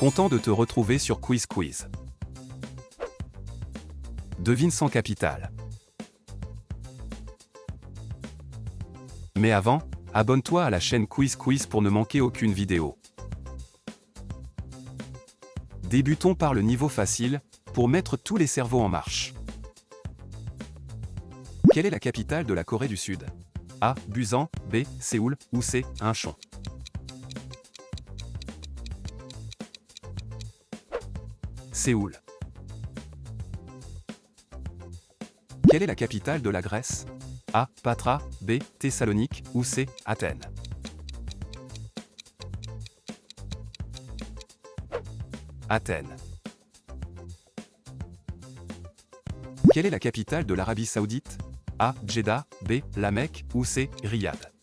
Content de te retrouver sur Quiz Quiz. Devine sans capitale. Mais avant, abonne-toi à la chaîne Quiz Quiz pour ne manquer aucune vidéo. Débutons par le niveau facile, pour mettre tous les cerveaux en marche. Quelle est la capitale de la Corée du Sud? A. Busan, B. Séoul, ou C. Incheon. Séoul. Quelle est la capitale de la Grèce? A. Patra, B. Thessalonique, ou C. Athènes. Athènes. Quelle est la capitale de l'Arabie Saoudite? A. Jeddah, B. La Mecque, ou C. Riyad.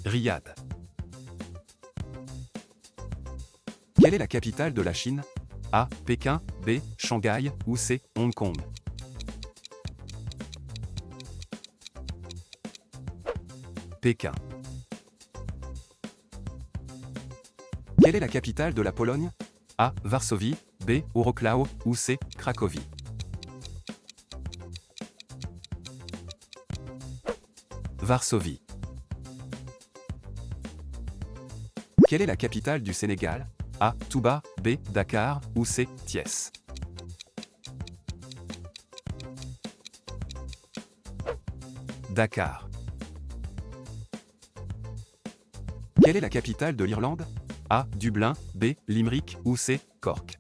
Riyad. Quelle est la capitale de la Chine? A. Pékin, B. Shanghai, ou C. Hong Kong. Pékin. Quelle est la capitale de la Pologne? A. Varsovie, B. Wrocław, ou C. Cracovie. Varsovie. Quelle est la capitale du Sénégal? A. Touba, B. Dakar, ou C. Thiès. Dakar. Quelle est la capitale de l'Irlande? A. Dublin, B. Limerick, ou C. Cork.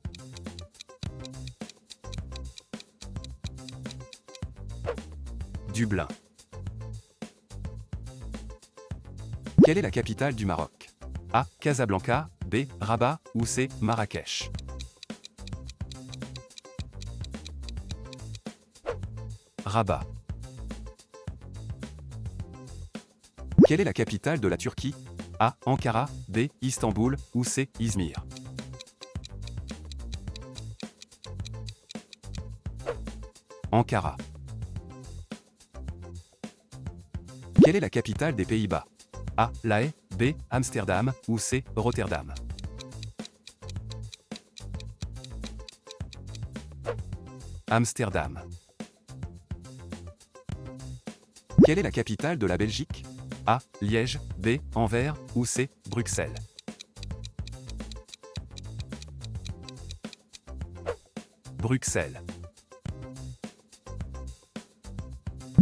Dublin. Quelle est la capitale du Maroc? A. Casablanca, B. Rabat, ou C. Marrakech. Rabat. Quelle est la capitale de la Turquie? A. Ankara, B. Istanbul, ou C. Izmir. Ankara. Quelle est la capitale des Pays-Bas? A. La Haye, B. Amsterdam, ou C. Rotterdam. Amsterdam. Quelle est la capitale de la Belgique? A. Liège, B. Anvers, ou C. Bruxelles. Bruxelles.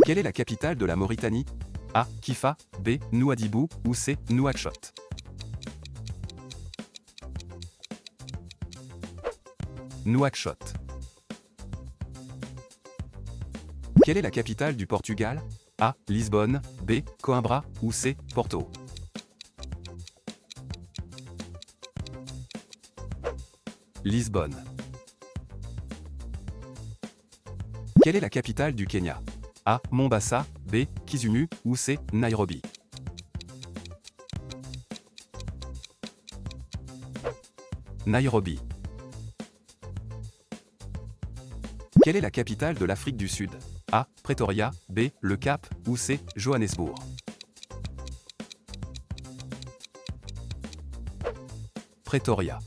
Quelle est la capitale de la Mauritanie? A. Kifa, B. Nouadhibou, ou C. Nouakchott. Nouakchott. Quelle est la capitale du Portugal? A. Lisbonne, B. Coimbra, ou C. Porto. Lisbonne. Quelle est la capitale du Kenya? A. Mombasa, B. Kisumu, ou C. Nairobi. Nairobi. Quelle est la capitale de l'Afrique du Sud? A. Pretoria, B. Le Cap, ou C. Johannesburg. Pretoria.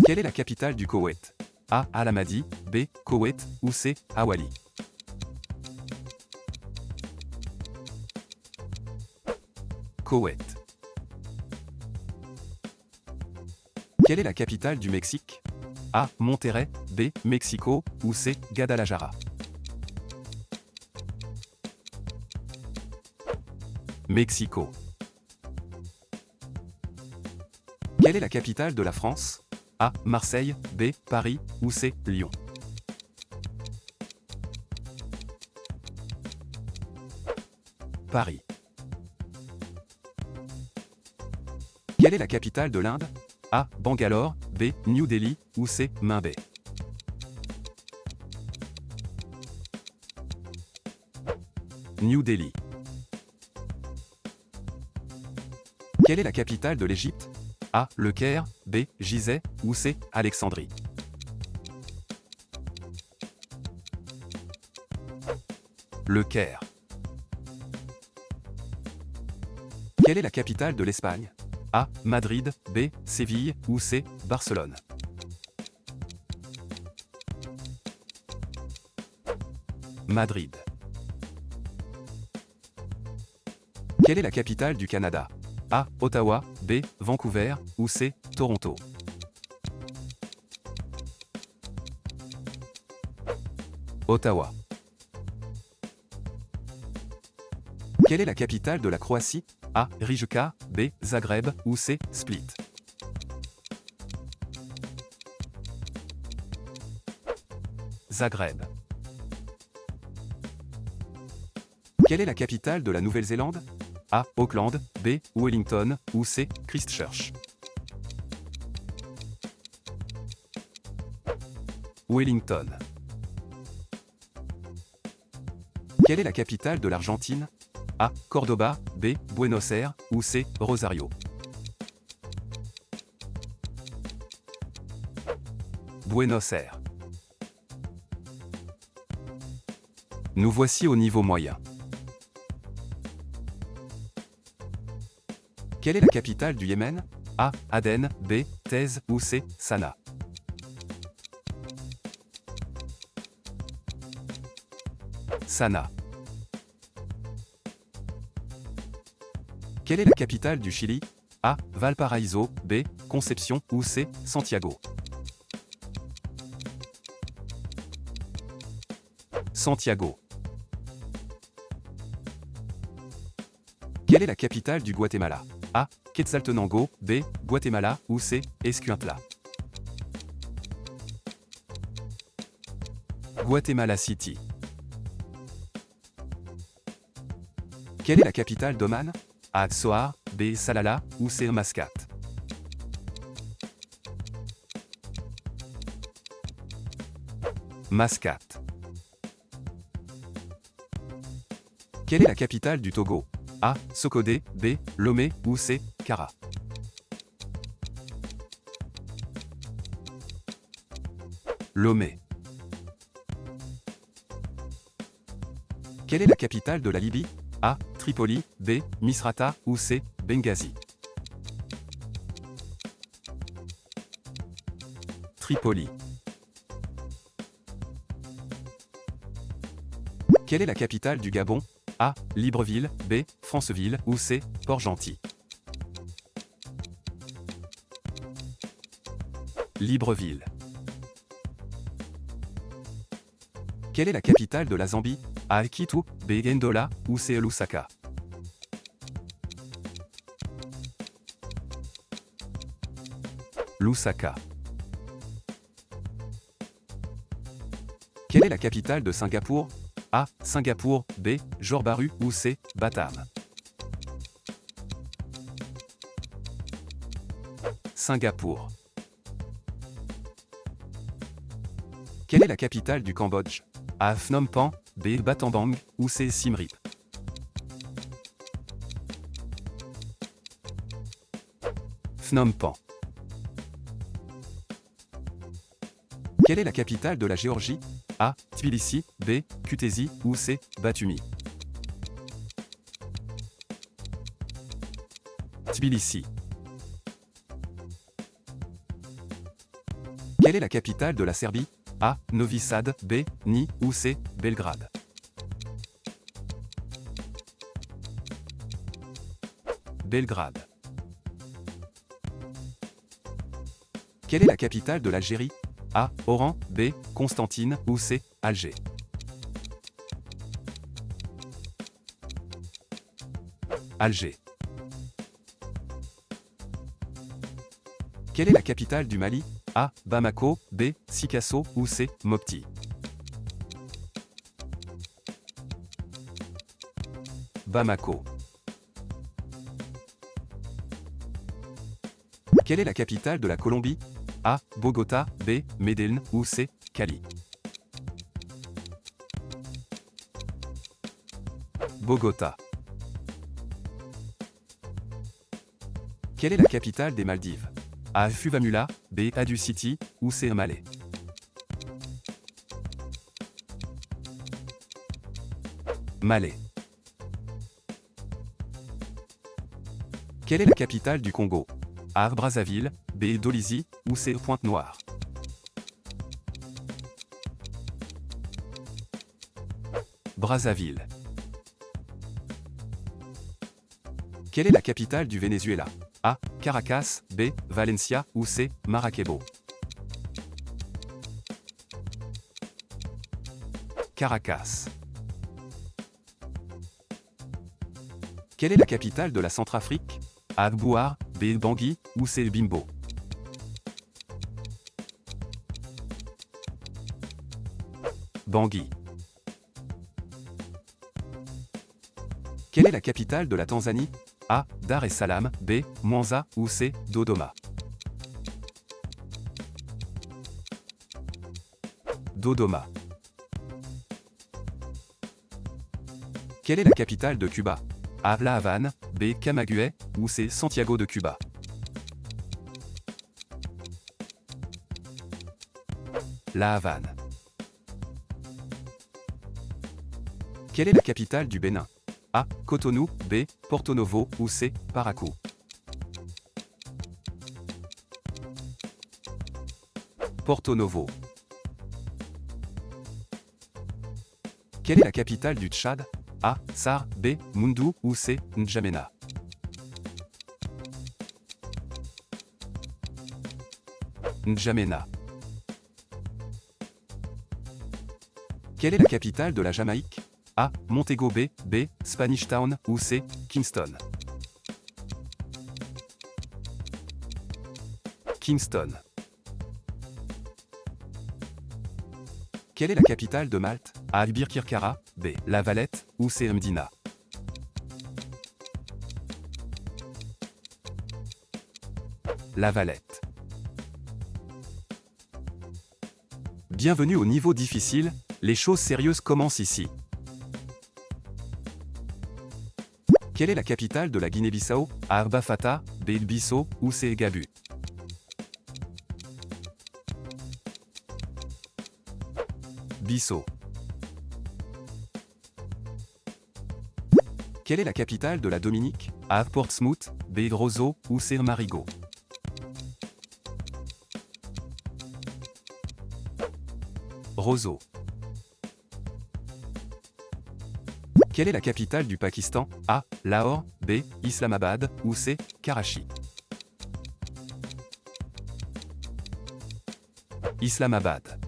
Quelle est la capitale du Koweït? A. Al-Hamadi, B. Koweït, ou C. Awali. Koweït. Quelle est la capitale du Mexique? A. Monterrey, B. Mexico, ou C. Guadalajara. Mexico. Quelle est la capitale de la France? A. Marseille, B. Paris, ou C. Lyon. Paris. Quelle est la capitale de l'Inde? A. Bangalore, B. New Delhi, ou C. Mumbai. New Delhi. Quelle est la capitale de l'Égypte? A. Le Caire, B. Gizeh, ou C. Alexandrie. Le Caire. Quelle est la capitale de l'Espagne? A. Madrid, B. Séville ou C. Barcelone. Madrid. Quelle est la capitale du Canada? A. Ottawa, B. Vancouver ou C. Toronto. Ottawa. Quelle est la capitale de la Croatie? A. Rijeka, B. Zagreb ou C. Split. Zagreb. Quelle est la capitale de la Nouvelle-Zélande? A. Auckland, B. Wellington ou C. Christchurch. Wellington. Quelle est la capitale de l'Argentine? A. Cordoba, B. Buenos Aires ou C. Rosario. Buenos Aires. Nous voici au niveau moyen. Quelle est la capitale du Yémen? A. Aden, B. Thèse ou C. Sanaa. Sanaa. Quelle est la capitale du Chili? A. Valparaíso, B. Concepción ou C. Santiago. Santiago. Quelle est la capitale du Guatemala? A. Quetzaltenango, B. Guatemala ou C. Escuintla. Guatemala City. Quelle est la capitale d'Oman? A. Sohar, B. Salalah ou C. Mascate. Mascate. Quelle est la capitale du Togo? A. Sokodé, B. Lomé ou C. Kara. Lomé. Quelle est la capitale de la Libye? A. Tripoli, B. Misrata ou C. Benghazi. Tripoli. Quelle est la capitale du Gabon? A. Libreville, B. Franceville ou C. Port-Gentil. Libreville. Quelle est la capitale de la Zambie? A. Kitu, B. Ndola ou C. Lusaka. Lusaka. Quelle est la capitale de Singapour? A. Singapour, B. Johor Bahru ou C. Batam. Singapour. Quelle est la capitale du Cambodge? A. Phnom Penh, B. Battambang ou C. Siem Reap. Phnom Penh. Quelle est la capitale de la Géorgie? A. Tbilissi, B. Kutaisi ou C. Batumi. Tbilissi. Quelle est la capitale de la Serbie? A. Novi Sad, B. Ni ou C. Belgrade. Belgrade. Quelle est la capitale de l'Algérie? A. Oran, B. Constantine ou C. Alger. Alger. Quelle est la capitale du Mali? A. Bamako, B. Sikasso ou C. Mopti. Bamako. Quelle est la capitale de la Colombie? A. Bogota, B. Medellín ou C. Cali. Bogota. Quelle est la capitale des Maldives? A. Fuvahmulah, B. Adu City ou C. Malé. Malé. Quelle est la capitale du Congo? A. Brazzaville, B. Dolisie, ou C. Pointe-Noire. Brazzaville. Quelle est la capitale du Venezuela? A. Caracas, B. Valencia, ou C. Maracaibo. Caracas. Quelle est la capitale de la Centrafrique? A. Bouar, B. Bangui, ou C. Bimbo. Bangui. Quelle est la capitale de la Tanzanie? A. Dar es Salaam, B. Mwanza, ou C. Dodoma. Dodoma. Quelle est la capitale de Cuba? A. La Havane, B. Camagüey, ou C. Santiago de Cuba. La Havane. Quelle est la capitale du Bénin? A. Cotonou, B. Porto Novo, ou C. Parakou. Porto Novo. Quelle est la capitale du Tchad? A. Sar, B. Moundou, ou C. N'Djamena. N'Djamena. Quelle est la capitale de la Jamaïque? A. Montego Bay, B. Spanish Town, ou C. Kingston. Kingston. Quelle est la capitale de Malte? A. Birkirkara, B. La Valette, ou C. Mdina. La Valette. Bienvenue au niveau difficile, les choses sérieuses commencent ici. Quelle est la capitale de la Guinée-Bissau? A. Bafata, B. Bissau, ou C. Gabu. Bissau. Quelle est la capitale de la Dominique? A. Portsmouth, B. Roseau, ou C. Marigot. Roseau. Quelle est la capitale du Pakistan? A. Lahore, B. Islamabad, ou C. Karachi. Islamabad.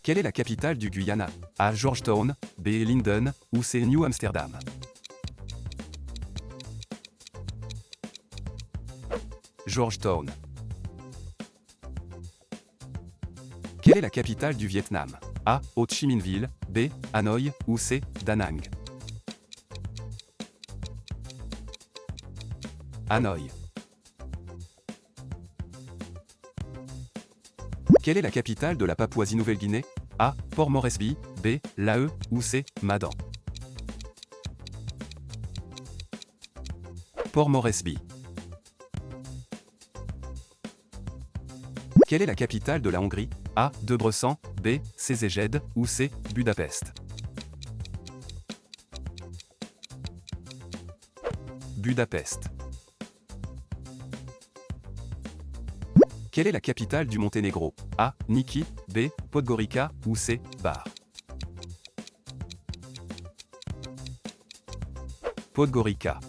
Quelle est la capitale du Guyana? A. Georgetown, B. Linden, ou C. New Amsterdam. Georgetown. Quelle est la capitale du Vietnam? A. Ho Chi Minh Ville, B. Hanoï, ou C. Da Nang. Hanoï. Quelle est la capitale de la Papouasie-Nouvelle-Guinée? A. Port Moresby, B. Lae, ou C. Madan. Port Moresby. Quelle est la capitale de la Hongrie? A. Debrecen, B. Szeged, ou C. Budapest. Budapest. Quelle est la capitale du Monténégro? A. Niki, B. Podgorica, ou C. Bar. Podgorica.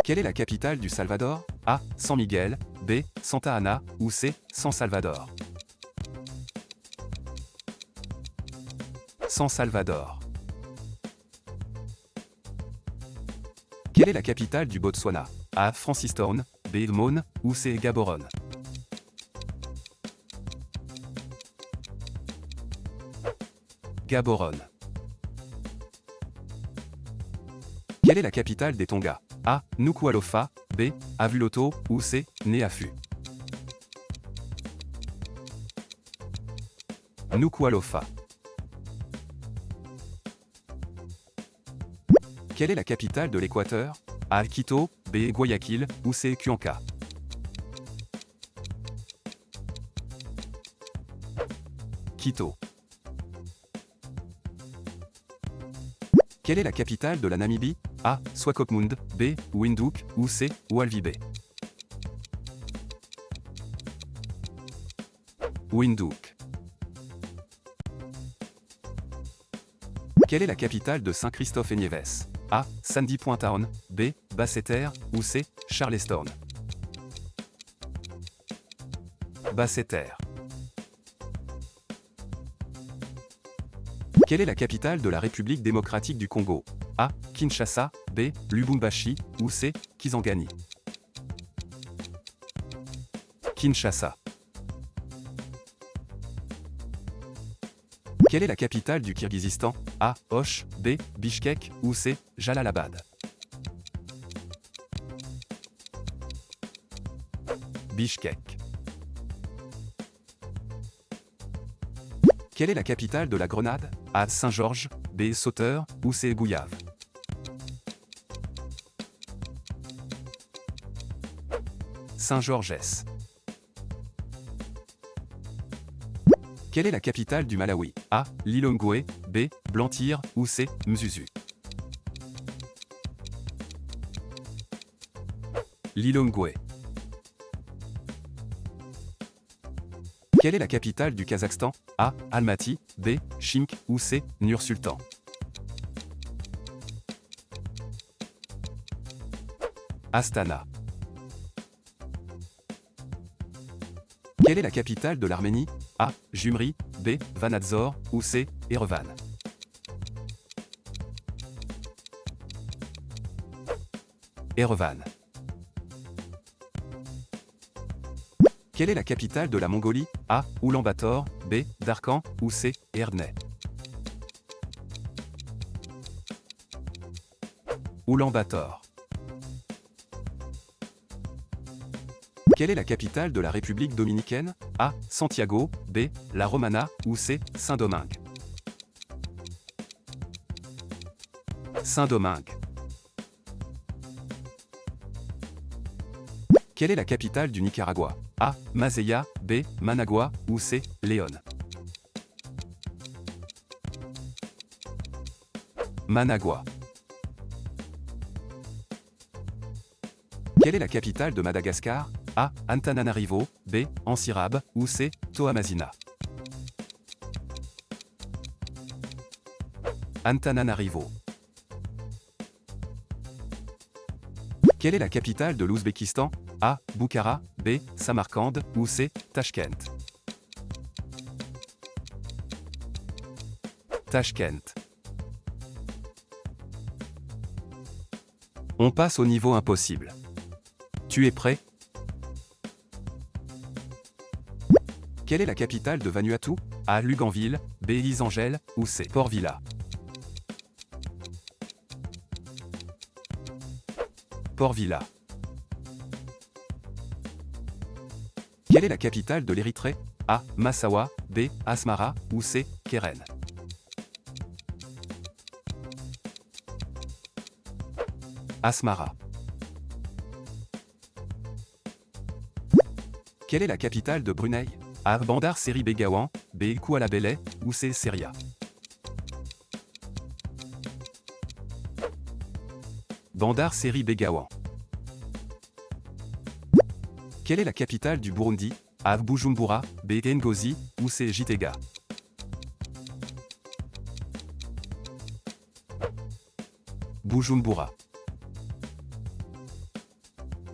Quelle est la capitale du Salvador? A. San Miguel, B. Santa Ana, ou C. San Salvador. San Salvador. Quelle est la capitale du Botswana? A. Francistown, B. Maune, ou C. Gaborone. Gaborone. Quelle est la capitale des Tonga? A. Nuku'alofa, B. Avuloto, ou C. Neafu. Nuku'alofa. Quelle est la capitale de l'Équateur? A. Quito, B. Guayaquil, ou C. Cuenca. Quito. Quelle est la capitale de la Namibie? A. Swakopmund, B. Windhoek, ou C. Walvis. Windhoek. Quelle est la capitale de Saint-Christophe-et-Niévès? A. Sandy Point Town, B. Basseterre, ou C. Charleston. Basseterre. Quelle est la capitale de la République démocratique du Congo? A. Kinshasa, B. Lubumbashi, ou C. Kisangani. Kinshasa. Quelle est la capitale du Kirghizistan? A. Osh, B. Bishkek, ou C. Jalalabad. Bishkek. Quelle est la capitale de la Grenade? A. Saint-Georges, B. Sauteur, ou C. Gouyave. Saint-Georges. Quelle est la capitale du Malawi? A. Lilongwe, B. Blantyre, ou C. Mzuzu. Lilongwe. Quelle est la capitale du Kazakhstan? A. Almaty, B. Chimk, ou C. Nur-Sultan. Astana. Quelle est la capitale de l'Arménie? A. Jumri, B. Vanadzor, ou C. Erevan. Erevan. Quelle est la capitale de la Mongolie? A. Oulan-Bator, B. Darkhan, ou C. Erdney. Oulan-Bator. Quelle est la capitale de la République dominicaine? A. Santiago, B. La Romana, ou C. Saint-Domingue. Saint-Domingue. Quelle est la capitale du Nicaragua? A. Masaya, B. Managua, ou C. Léon. Managua. Quelle est la capitale de Madagascar? A. Antananarivo, B. Antsirabe, ou C. Toamasina. Antananarivo. Quelle est la capitale de l'Ouzbékistan? A. Bukhara, B. Samarcande, ou C. Tachkent. Tachkent. On passe au niveau impossible. Tu es prêt? Quelle est la capitale de Vanuatu? A. Luganville, B. Isangel, ou C. Port Vila. Port Vila. Quelle est la capitale de l'Érythrée? A. Massawa, B. Asmara, ou C. Keren. Asmara. Quelle est la capitale de Brunei? A. Bandar Seri Begawan, B. Kuala Belait, ou C. Seria. Bandar Seri Begawan. Quelle est la capitale du Burundi? A. Bujumbura, B. Ngozi, ou C. Gitega. Bujumbura.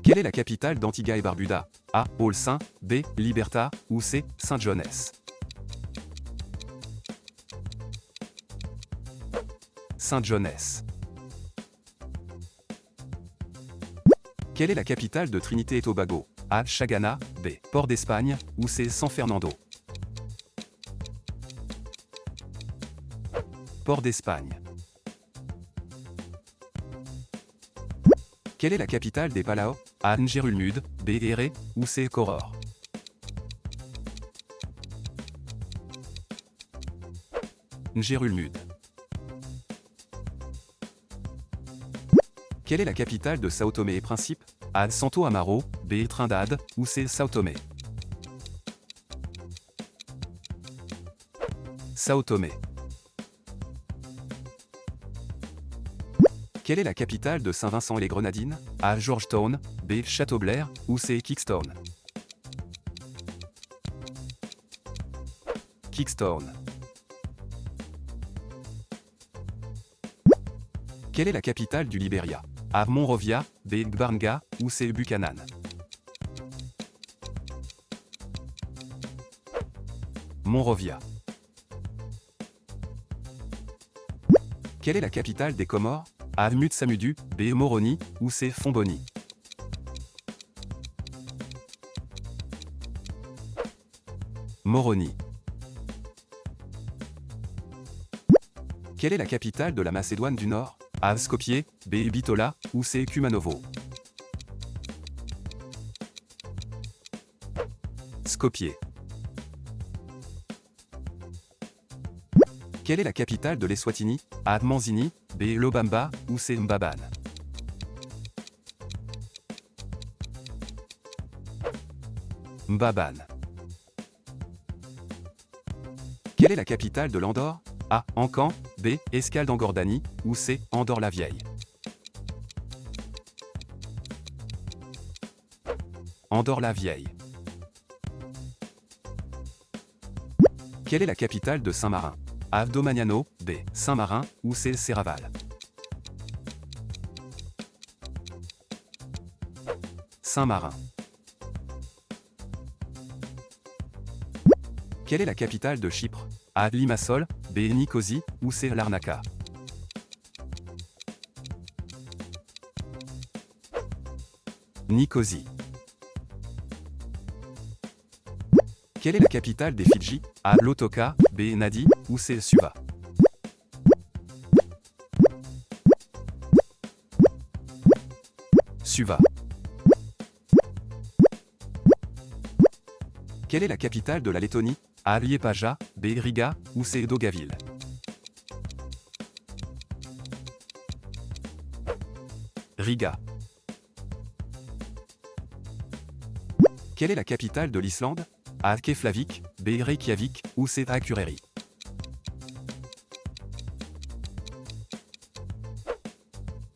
Quelle est la capitale d'Antigua et Barbuda? A. Olsin, B. Liberta, ou C. Saint John's. Saint John's. Quelle est la capitale de Trinité et Tobago? A. Chagana, B. Port d'Espagne, ou C. San Fernando. Port d'Espagne. Quelle est la capitale des Palau? A. Ngerulmud, B. Ere, ou C. Koror. Ngerulmud. Quelle est la capitale de Sao Tomé et Principe? A. Santo Amaro, B. Trindade, ou C. Sao Tomé. Sao Tomé. Quelle est la capitale de Saint-Vincent-et-les-Grenadines? A. Georgetown, B. Château Blair, ou C. Kingston? Kingston. Quelle est la capitale du Libéria? A. Monrovia, B. Gbarnga, ou C. Buchanan? Monrovia. Quelle est la capitale des Comores? A. Mutsamudu, B. Moroni, ou C. Fomboni? Moroni. Quelle est la capitale de la Macédoine du Nord? A. Skopje, B. Bitola, ou C. Kumanovo? Skopje. Quelle est la capitale de l'Eswatini? A. Manzini, B. Lobamba, ou C. Mbaban? Mbaban. Quelle est la capitale de l'Andorre? A. Ancan, B. Escalde en Gordanie, ou C. Andorre-la-Vieille? Andorre-la-Vieille. Quelle est la capitale de Saint-Marin? A. Domagnano, B. Saint-Marin, ou C. Serraval? Saint-Marin. Quelle est la capitale de Chypre? A. Limassol, B. Nicosie, ou C. Larnaca? Nicosie. Quelle est la capitale des Fidji? A. Lautoka, B. Nadi, ou C. Suva? Suva. Quelle est la capitale de la Lettonie? A. Liepaja, B. Riga, ou C. Daugaville? Riga. Quelle est la capitale de l'Islande? A. Keflavik, B. Reykjavik, ou C. Akureyri?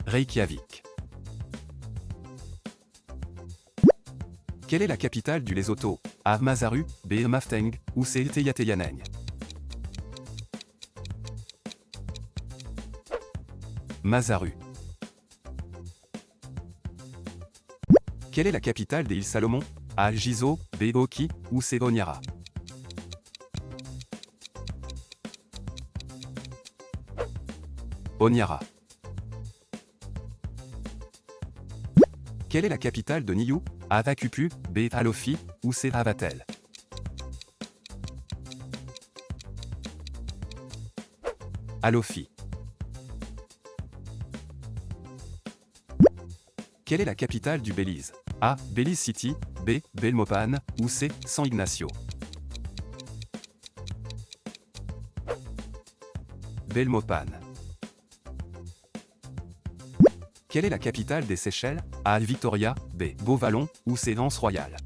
Reykjavik. Quelle est la capitale du Lesotho? A. Masaru, B. Mafteng, ou C. Teyateyaneng? Masaru. Quelle est la capitale des îles Salomon? A. Gizo, B. Oki, ou C. Honiara? Honiara. Quelle est la capitale de Niue? A. Vakupu, B. Alofi, ou C. Avatel? Alofi. Quelle est la capitale du Belize? A. Belize City, B. Belmopan, ou C. San Ignacio? Belmopan. Quelle est la capitale des Seychelles? A. Victoria, B. Beauvallon, ou C. Anse Royale?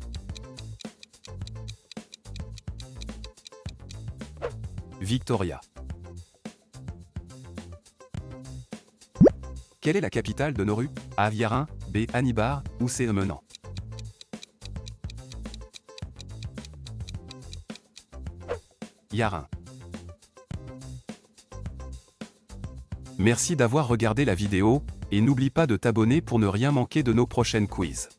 Victoria. Quelle est la capitale de Nauru? A. Viarin, B. Annibar, ou C. Menant? Yarin. Merci d'avoir regardé la vidéo, et n'oublie pas de t'abonner pour ne rien manquer de nos prochaines quiz.